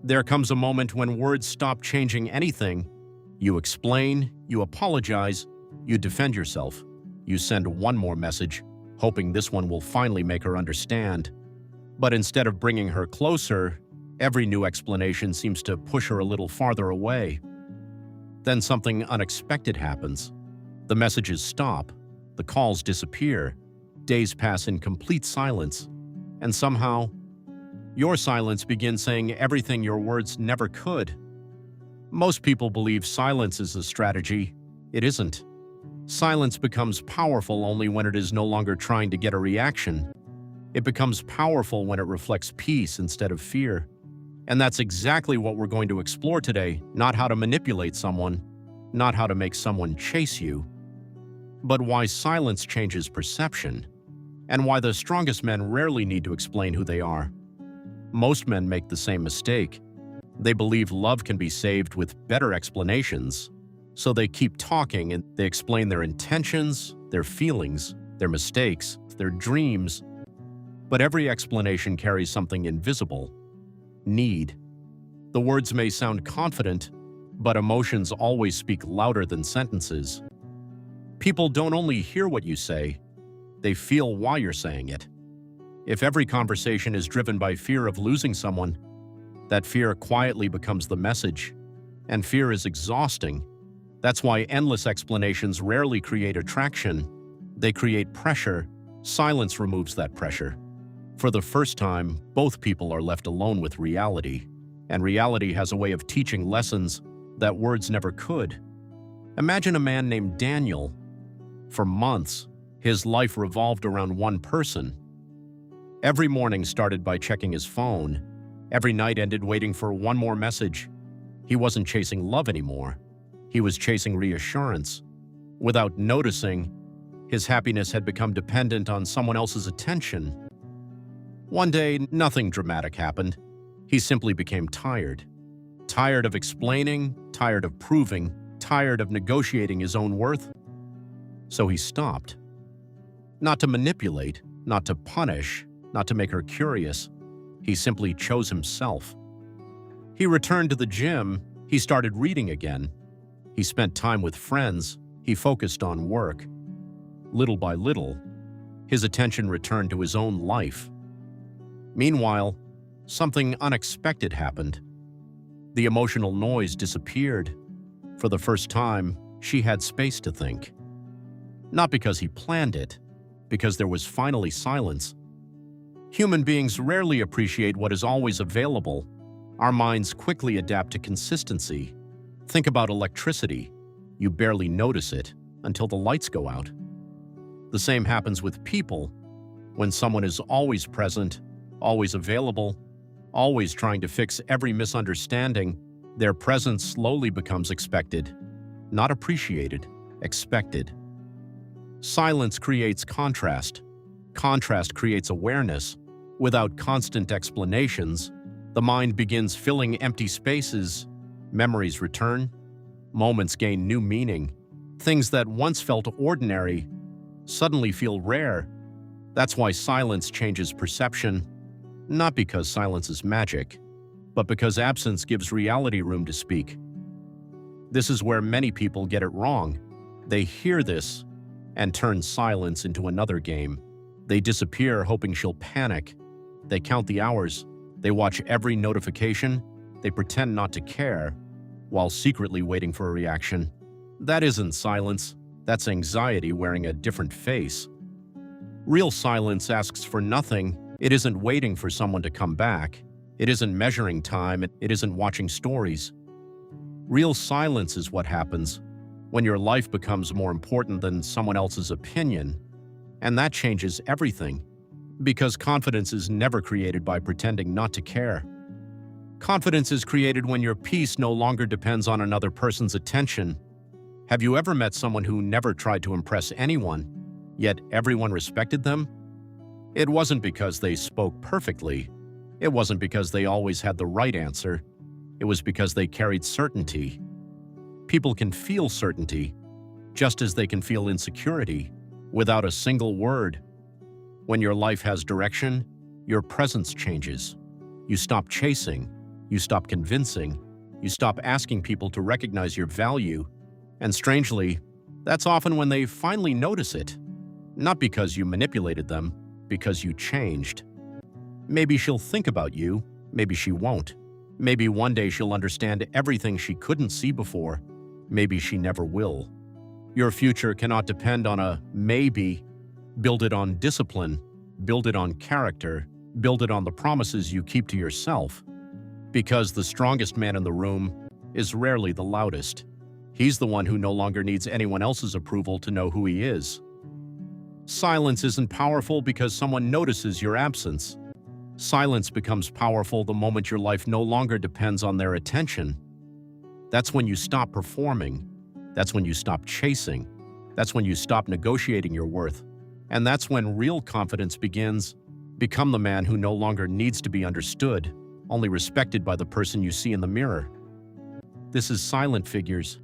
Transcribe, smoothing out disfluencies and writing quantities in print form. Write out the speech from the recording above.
There comes a moment when words stop changing anything. You explain, you apologize, you defend yourself. You send one more message, hoping this one will finally make her understand. But instead of bringing her closer, every new explanation seems to push her a little farther away. Then something unexpected happens. The messages stop, the calls disappear, days pass in complete silence, and somehow, your silence begins saying everything your words never could. Most people believe silence is a strategy. It isn't. Silence becomes powerful only when it is no longer trying to get a reaction. It becomes powerful when it reflects peace instead of fear. And that's exactly what we're going to explore today, not how to manipulate someone, not how to make someone chase you, but why silence changes perception, and why the strongest men rarely need to explain who they are. Most men make the same mistake. They believe love can be saved with better explanations, so they keep talking and they explain their intentions, their feelings, their mistakes, their dreams. But every explanation carries something invisible: need. The words may sound confident, but emotions always speak louder than sentences. People don't only hear what you say, they feel why you're saying it. If every conversation is driven by fear of losing someone, that fear quietly becomes the message. And fear is exhausting. That's why endless explanations rarely create attraction. They create pressure. Silence removes that pressure. For the first time, both people are left alone with reality. And reality has a way of teaching lessons that words never could. Imagine a man named Daniel. For months, his life revolved around one person. Every morning started by checking his phone. Every night ended waiting for one more message. He wasn't chasing love anymore. He was chasing reassurance. Without noticing, his happiness had become dependent on someone else's attention. One day, nothing dramatic happened. He simply became tired. Tired of explaining, tired of proving, tired of negotiating his own worth. So he stopped. Not to manipulate, not to punish, not to make her curious. He simply chose himself. He returned to the gym. He started reading again. He spent time with friends. He focused on work. Little by little, his attention returned to his own life. Meanwhile, something unexpected happened. The emotional noise disappeared. For the first time, she had space to think. Not because he planned it, because there was finally silence. Human beings rarely appreciate what is always available. Our minds quickly adapt to consistency. Think about electricity. You barely notice it until the lights go out. The same happens with people. When someone is always present, always available, always trying to fix every misunderstanding, their presence slowly becomes expected. Not appreciated, expected. Silence creates contrast. Contrast creates awareness. Without constant explanations, the mind begins filling empty spaces. Memories return. Moments gain new meaning. Things that once felt ordinary suddenly feel rare. That's why silence changes perception. Not because silence is magic, but because absence gives reality room to speak. This is where many people get it wrong. They hear this and turn silence into another game. They disappear hoping she'll panic. They count the hours. They watch every notification. They pretend not to care, while secretly waiting for a reaction. That isn't silence. That's anxiety wearing a different face. Real silence asks for nothing. It isn't waiting for someone to come back. It isn't measuring time. It isn't watching stories. Real silence is what happens when your life becomes more important than someone else's opinion. And that changes everything. Because confidence is never created by pretending not to care. Confidence is created when your peace no longer depends on another person's attention. Have you ever met someone who never tried to impress anyone, yet everyone respected them? It wasn't because they spoke perfectly. It wasn't because they always had the right answer. It was because they carried certainty. People can feel certainty, just as they can feel insecurity, without a single word. When your life has direction, your presence changes. You stop chasing. You stop convincing. You stop asking people to recognize your value. And strangely, that's often when they finally notice it. Not because you manipulated them, because you changed. Maybe she'll think about you, maybe she won't. Maybe one day she'll understand everything she couldn't see before. Maybe she never will. Your future cannot depend on a maybe. Build it on discipline, build it on character, build it on the promises you keep to yourself. Because the strongest man in the room is rarely the loudest. He's the one who no longer needs anyone else's approval to know who he is. Silence isn't powerful because someone notices your absence. Silence becomes powerful the moment your life no longer depends on their attention. That's when you stop performing. That's when you stop chasing. That's when you stop negotiating your worth. And that's when real confidence begins. Become the man who no longer needs to be understood, only respected by the person you see in the mirror. This is Silent Figures.